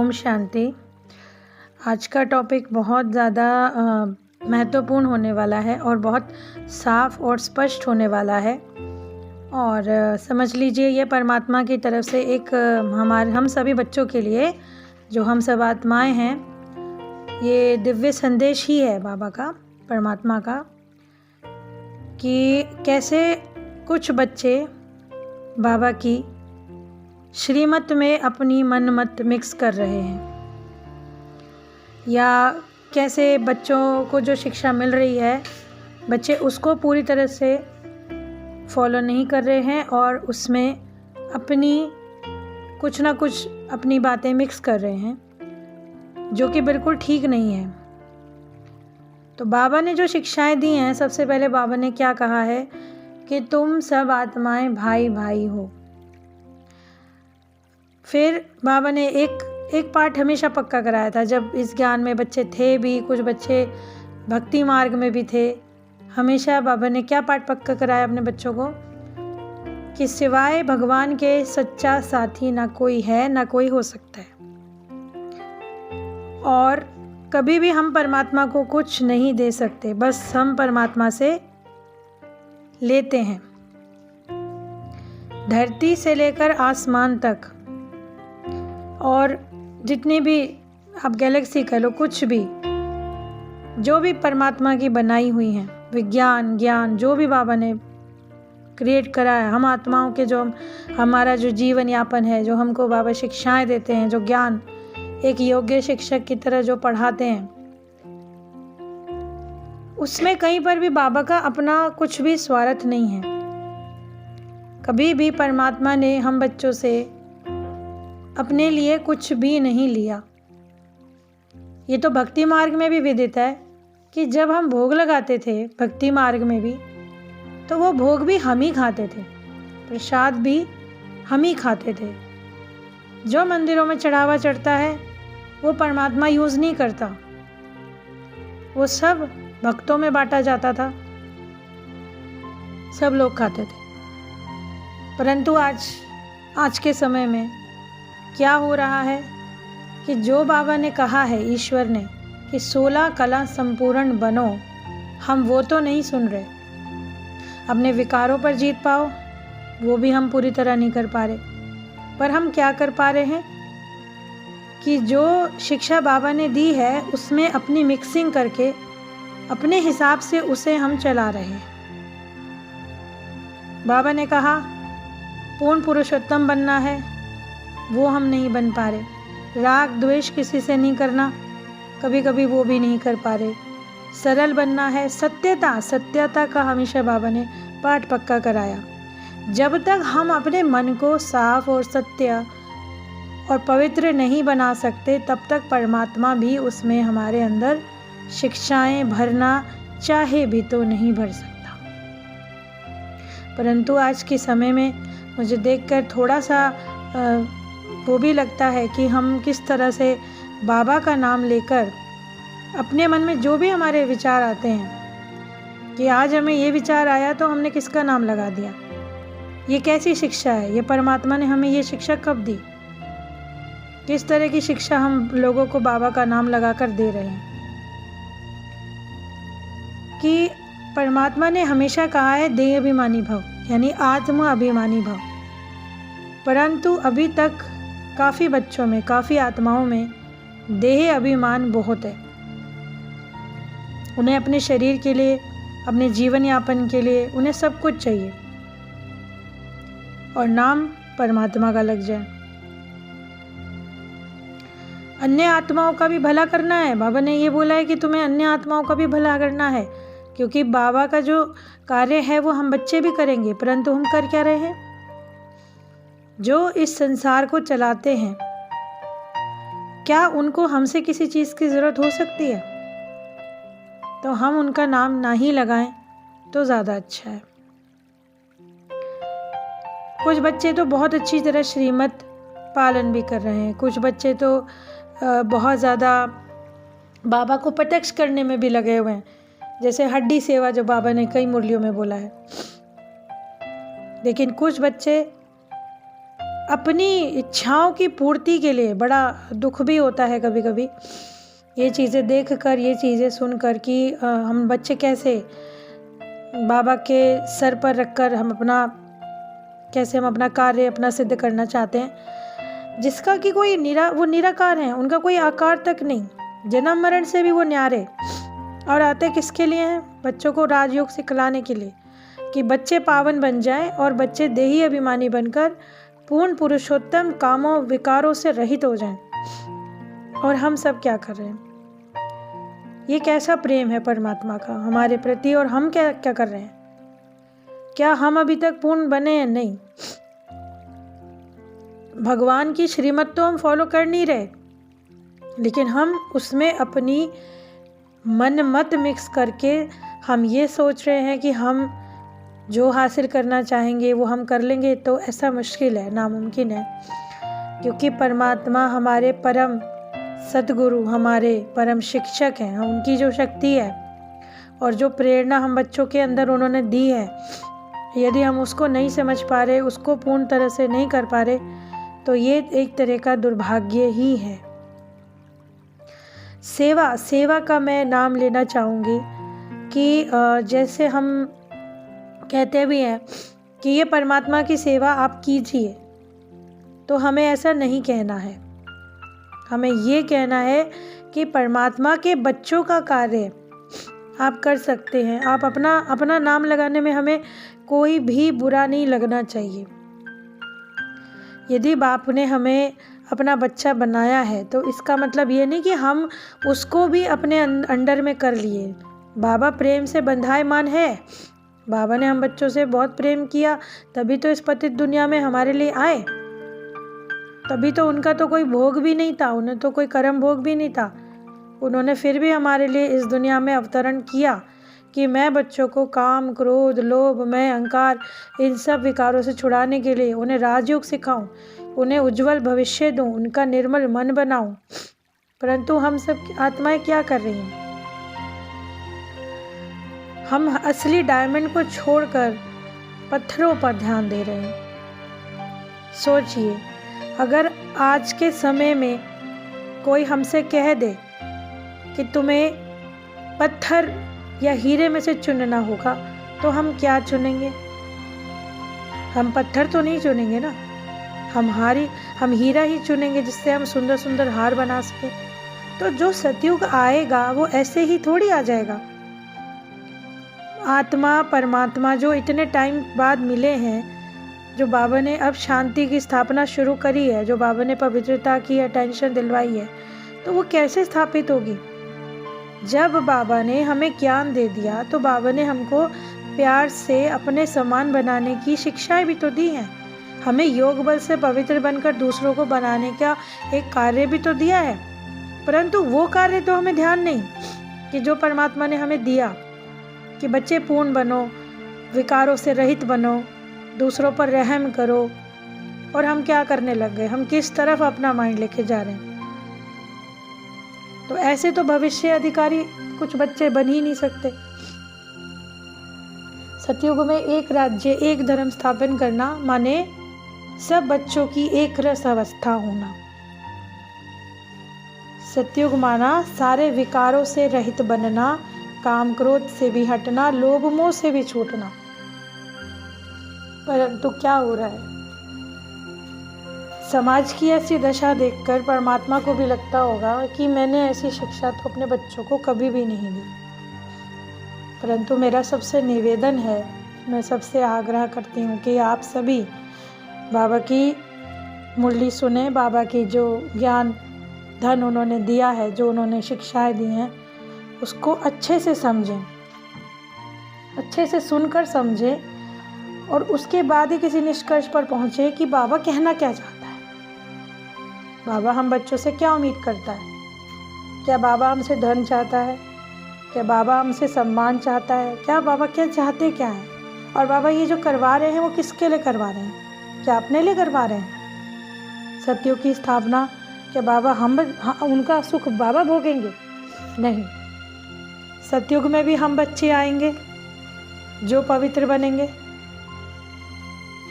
ओम शांति। आज का टॉपिक बहुत ज़्यादा महत्वपूर्ण होने वाला है और बहुत साफ और स्पष्ट होने वाला है। और समझ लीजिए ये परमात्मा की तरफ से एक हम सभी बच्चों के लिए, जो हम सब आत्माएं हैं, ये दिव्य संदेश ही है बाबा का, परमात्मा का, कि कैसे कुछ बच्चे बाबा की श्रीमत में अपनी मन मत मिक्स कर रहे हैं, या कैसे बच्चों को जो शिक्षा मिल रही है बच्चे उसको पूरी तरह से फॉलो नहीं कर रहे हैं और उसमें अपनी कुछ ना कुछ अपनी बातें मिक्स कर रहे हैं, जो कि बिल्कुल ठीक नहीं है। तो बाबा ने जो शिक्षाएं दी हैं, सबसे पहले बाबा ने क्या कहा है कि तुम सब आत्माएं भाई भाई हो। फिर बाबा ने एक पाठ हमेशा पक्का कराया था, जब इस ज्ञान में बच्चे थे भी, कुछ बच्चे भक्ति मार्ग में भी थे। हमेशा बाबा ने क्या पाठ पक्का कराया अपने बच्चों को कि सिवाय भगवान के सच्चा साथी ना कोई है, ना कोई हो सकता है। और कभी भी हम परमात्मा को कुछ नहीं दे सकते, बस हम परमात्मा से लेते हैं। धरती से लेकर आसमान तक और जितनी भी आप गैलेक्सी कह लो, कुछ भी जो भी परमात्मा की बनाई हुई हैं, विज्ञान ज्ञान जो भी बाबा ने क्रिएट करा है, हम आत्माओं के जो हमारा जो जीवन यापन है, जो हमको बाबा शिक्षाएं देते हैं, जो ज्ञान एक योग्य शिक्षक की तरह जो पढ़ाते हैं, उसमें कहीं पर भी बाबा का अपना कुछ भी स्वार्थ नहीं है। कभी भी परमात्मा ने हम बच्चों से अपने लिए कुछ भी नहीं लिया। ये तो भक्ति मार्ग में भी विदित है कि जब हम भोग लगाते थे भक्ति मार्ग में भी, तो वो भोग भी हम ही खाते थे, प्रसाद भी हम ही खाते थे। जो मंदिरों में चढ़ावा चढ़ता है वो परमात्मा यूज़ नहीं करता, वो सब भक्तों में बांटा जाता था, सब लोग खाते थे। परंतु आज के समय में क्या हो रहा है कि जो बाबा ने कहा है, ईश्वर ने, कि 16 कला संपूर्ण बनो, हम वो तो नहीं सुन रहे। अपने विकारों पर जीत पाओ, वो भी हम पूरी तरह नहीं कर पा रहे। पर हम क्या कर पा रहे हैं कि जो शिक्षा बाबा ने दी है उसमें अपनी मिक्सिंग करके अपने हिसाब से उसे हम चला रहे हैं। बाबा ने कहा पूर्ण पुरुषोत्तम बनना है, वो हम नहीं बन पा रहे। राग द्वेष किसी से नहीं करना, कभी कभी वो भी नहीं कर पा रहे। सरल बनना है, सत्यता का हमेशा बाबा ने पाठ पक्का कराया। जब तक हम अपने मन को साफ और सत्य और पवित्र नहीं बना सकते, तब तक परमात्मा भी उसमें हमारे अंदर शिक्षाएं भरना चाहे भी तो नहीं भर सकता। परंतु आज के समय में मुझे देखकर थोड़ा सा वो भी लगता है कि हम किस तरह से बाबा का नाम लेकर अपने मन में जो भी हमारे विचार आते हैं, कि आज हमें ये विचार आया तो हमने किसका नाम लगा दिया। ये कैसी शिक्षा है? ये परमात्मा ने हमें ये शिक्षा कब दी? किस तरह की शिक्षा हम लोगों को बाबा का नाम लगाकर दे रहे हैं? कि परमात्मा ने हमेशा कहा है देह अभिमानी भव, यानी आत्म अभिमानी भव। परंतु अभी तक काफ़ी बच्चों में, काफ़ी आत्माओं में देह अभिमान बहुत है। उन्हें अपने शरीर के लिए, अपने जीवन यापन के लिए उन्हें सब कुछ चाहिए, और नाम परमात्मा का लग जाए। अन्य आत्माओं का भी भला करना है। बाबा ने ये बोला है कि तुम्हें अन्य आत्माओं का भी भला करना है, क्योंकि बाबा का जो कार्य है वो हम बच्चे भी करेंगे। परंतु हम कर क्या रहे हैं? जो इस संसार को चलाते हैं, क्या उनको हमसे किसी चीज़ की ज़रूरत हो सकती है? तो हम उनका नाम ना ही लगाएं तो ज़्यादा अच्छा है। कुछ बच्चे तो बहुत अच्छी तरह श्रीमत पालन भी कर रहे हैं, कुछ बच्चे तो बहुत ज़्यादा बाबा को प्रत्यक्ष करने में भी लगे हुए हैं, जैसे हड्डी सेवा जो बाबा ने कई मुरलियों में बोला है। लेकिन कुछ बच्चे अपनी इच्छाओं की पूर्ति के लिए बड़ा दुख भी होता है कभी कभी ये चीज़ें देख कर, ये चीज़ें सुन कर कि हम बच्चे कैसे बाबा के सर पर रखकर हम अपना कार्य अपना सिद्ध करना चाहते हैं, जिसका कि कोई वो निराकार हैं, उनका कोई आकार तक नहीं, जन्म मरण से भी वो न्यारे। और आते किसके लिए हैं? बच्चों को राजयोग सिखलाने के लिए, कि बच्चे पावन बन जाएं और बच्चे देही अभिमानी बनकर पूर्ण पुरुषोत्तम कामों विकारों से रहित हो जाएं। और हम सब क्या कर रहे हैं? ये कैसा प्रेम है परमात्मा का हमारे प्रति, और हम क्या क्या कर रहे हैं? क्या हम अभी तक पूर्ण बने हैं? नहीं। भगवान की श्रीमत तो हम फॉलो कर नहीं रहे, लेकिन हम उसमें अपनी मन मत मिक्स करके हम ये सोच रहे हैं कि हम जो हासिल करना चाहेंगे वो हम कर लेंगे। तो ऐसा मुश्किल है, नामुमकिन है, क्योंकि परमात्मा हमारे परम सद्गुरु, हमारे परम शिक्षक हैं। हम उनकी जो शक्ति है और जो प्रेरणा हम बच्चों के अंदर उन्होंने दी है, यदि हम उसको नहीं समझ पा रहे, उसको पूर्ण तरह से नहीं कर पा रहे, तो ये एक तरह का दुर्भाग्य ही है। सेवा का मैं नाम लेना चाहूँगी कि जैसे हम कहते भी हैं कि ये परमात्मा की सेवा आप कीजिए, तो हमें ऐसा नहीं कहना है। हमें ये कहना है कि परमात्मा के बच्चों का कार्य आप कर सकते हैं। आप अपना नाम लगाने में हमें कोई भी बुरा नहीं लगना चाहिए। यदि बाप ने हमें अपना बच्चा बनाया है, तो इसका मतलब ये नहीं कि हम उसको भी अपने अंडर में कर लिए। बाबा प्रेम से बंधायमान है। बाबा ने हम बच्चों से बहुत प्रेम किया, तभी तो इस पतित दुनिया में हमारे लिए आए। तभी तो उनका तो कोई भोग भी नहीं था, उन्हें तो कोई कर्म भोग भी नहीं था। उन्होंने फिर भी हमारे लिए इस दुनिया में अवतरण किया कि मैं बच्चों को काम, क्रोध, लोभ, मैं, अहंकार, इन सब विकारों से छुड़ाने के लिए उन्हें राजयोग सिखाऊं, उन्हें उज्जवल भविष्य दूं, उनका निर्मल मन बनाऊं। परंतु हम सब आत्माएं क्या कर रही हैं? हम असली डायमंड को छोड़कर पत्थरों पर ध्यान दे रहे हैं। सोचिए, अगर आज के समय में कोई हमसे कह दे कि तुम्हें पत्थर या हीरे में से चुनना होगा, तो हम क्या चुनेंगे? हम पत्थर तो नहीं चुनेंगे ना, हम हीरा ही चुनेंगे, जिससे हम सुंदर सुंदर हार बना सके। तो जो सतयुग आएगा वो ऐसे ही थोड़ी आ जाएगा। आत्मा परमात्मा जो इतने टाइम बाद मिले हैं, जो बाबा ने अब शांति की स्थापना शुरू करी है, जो बाबा ने पवित्रता की अटेंशन दिलवाई है, तो वो कैसे स्थापित होगी? जब बाबा ने हमें ज्ञान दे दिया, तो बाबा ने हमको प्यार से अपने समान बनाने की शिक्षाएं भी तो दी हैं। हमें योग बल से पवित्र बनकर दूसरों को बनाने का एक कार्य भी तो दिया है। परंतु वो कार्य तो हमें ध्यान नहीं कि जो परमात्मा ने हमें दिया कि बच्चे पूर्ण बनो, विकारों से रहित बनो, दूसरों पर रहम करो। और हम क्या करने लग गए? हम किस तरफ अपना माइंड लेके जा रहे हैं? तो ऐसे तो भविष्य अधिकारी कुछ बच्चे बन ही नहीं सकते। सतयुग में एक राज्य, एक धर्म स्थापन करना माने सब बच्चों की एक रस अवस्था होना। सतयुग माना सारे विकारों से रहित बनना, काम क्रोध से भी हटना, लोभ मोह से भी छूटना। परंतु क्या हो रहा है? समाज की ऐसी दशा देखकर परमात्मा को भी लगता होगा कि मैंने ऐसी शिक्षा तो अपने बच्चों को कभी भी नहीं दी। परंतु मेरा सबसे निवेदन है, मैं सबसे आग्रह करती हूँ कि आप सभी बाबा की मुरली सुने, बाबा की जो ज्ञान धन उन्होंने दिया है, जो उन्होंने शिक्षाएं दी हैं, उसको अच्छे से समझें, अच्छे से सुनकर समझें, और उसके बाद ही किसी निष्कर्ष पर पहुँचे कि बाबा कहना क्या चाहता है। बाबा हम बच्चों से क्या उम्मीद करता है? क्या बाबा हमसे धन चाहता है? क्या बाबा हमसे सम्मान चाहता है? क्या बाबा क्या चाहते क्या है? और बाबा ये जो करवा रहे हैं वो किसके लिए करवा रहे हैं? क्या अपने लिए करवा रहे हैं? सतयुग की स्थापना क्या बाबा उनका सुख बाबा भोगेंगे? नहीं, सतयुग में भी हम बच्चे आएंगे जो पवित्र बनेंगे।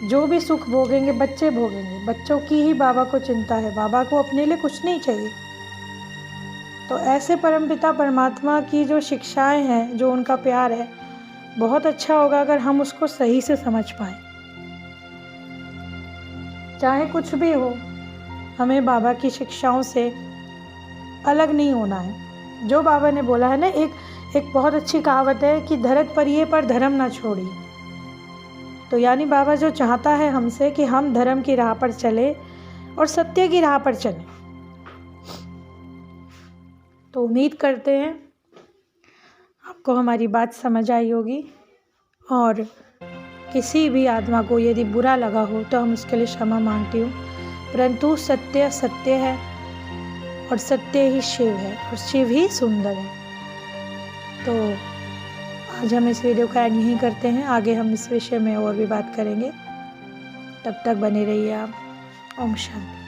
जो भी सुख भोगेंगे बच्चे भोगेंगे, बच्चों की ही बाबा को चिंता है, बाबा को अपने लिए कुछ नहीं चाहिए। तो ऐसे परमपिता परमात्मा की जो शिक्षाएं हैं, जो उनका प्यार है, बहुत अच्छा होगा अगर हम उसको सही से समझ पाएँ। चाहे कुछ भी हो, हमें बाबा की शिक्षाओं से अलग नहीं होना है। जो बाबा ने बोला है ना, एक बहुत अच्छी कहावत है कि धरत परिये पर धर्म ना छोड़ी। तो यानी बाबा जो चाहता है हमसे कि हम धर्म की राह पर चले और सत्य की राह पर चलें। तो उम्मीद करते हैं आपको हमारी बात समझ आई होगी, और किसी भी आत्मा को यदि बुरा लगा हो तो हम उसके लिए क्षमा मांगती हूँ। परंतु सत्य सत्य है और सत्य ही शिव है और शिव ही सुंदर है। तो आज हम इस वीडियो का एंड यहीं करते हैं। आगे हम इस विषय में और भी बात करेंगे। तब तक बने रहिए आप। ओम शांति।